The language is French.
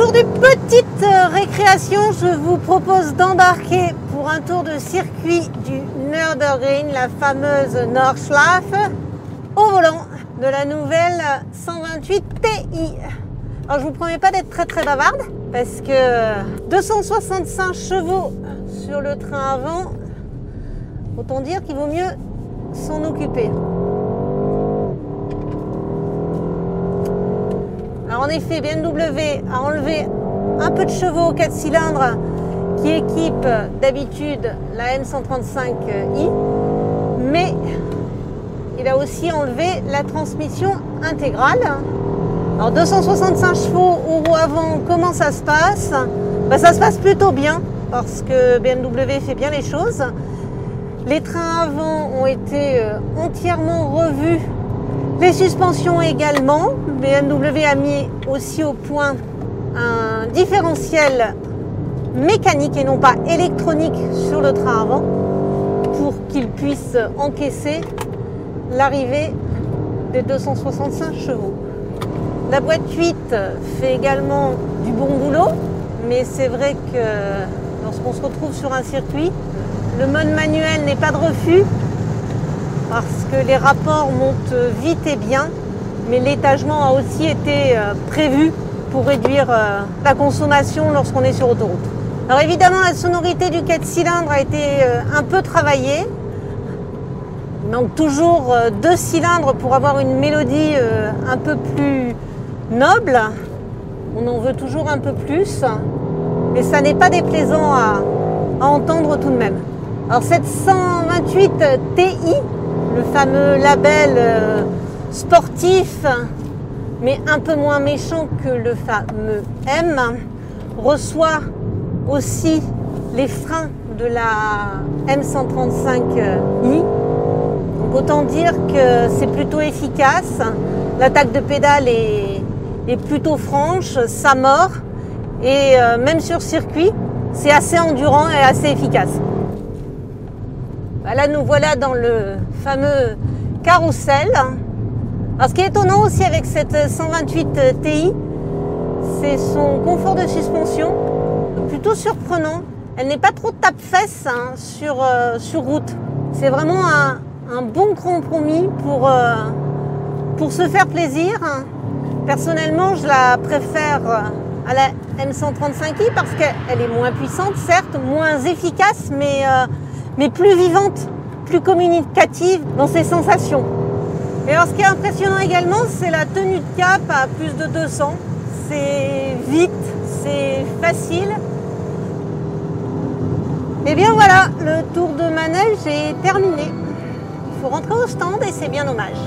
jour de petite récréation, je vous propose d'embarquer pour un tour de circuit du Nürburgring, la fameuse Nordschleife, au volant de la nouvelle 128 Ti. Alors je vous promets pas d'être très bavarde, parce que 265 chevaux sur le train avant, autant dire qu'il vaut mieux s'en occuper. Alors en effet, BMW a enlevé un peu de chevaux 4 cylindres qui équipe d'habitude la M135i, mais il a aussi enlevé la transmission intégrale. Alors 265 chevaux au roue avant, comment ça se passe? Ça se passe plutôt bien parce que BMW fait bien les choses. Les trains avant ont été entièrement revus. Les suspensions également. BMW a mis aussi au point un différentiel mécanique et non pas électronique sur le train avant pour qu'il puisse encaisser l'arrivée des 265 chevaux. La boîte 8 fait également du bon boulot, mais c'est vrai que lorsqu'on se retrouve sur un circuit, le mode manuel n'est pas de refus parce que les rapports montent vite et bien, mais l'étagement a aussi été prévu pour réduire la consommation lorsqu'on est sur autoroute. Alors évidemment, la sonorité du 4 cylindres a été un peu travaillée. Il manque toujours 2 cylindres pour avoir une mélodie un peu plus noble. On en veut toujours un peu plus, mais ça n'est pas déplaisant à entendre tout de même. Alors cette 128 Ti, le fameux label sportif, mais un peu moins méchant que le fameux M, reçoit aussi les freins de la M135i. Donc autant dire que c'est plutôt efficace. L'attaque de pédale est plutôt franche, ça mord, et même sur circuit, c'est assez endurant et assez efficace. Là, nous voilà dans le fameux carrousel. Alors, ce qui est étonnant aussi avec cette 128 Ti, c'est son confort de suspension, plutôt surprenant. Elle n'est pas trop tape-fesse sur route. C'est vraiment un bon compromis pour se faire plaisir. Personnellement, je la préfère à la M135i parce qu'elle est moins puissante, certes, moins efficace, mais plus vivante, plus communicative dans ses sensations. Et alors ce qui est impressionnant également, c'est la tenue de cap à plus de 200. C'est vite, c'est facile. Et bien voilà, le tour de manège est terminé. Il faut rentrer au stand et c'est bien dommage.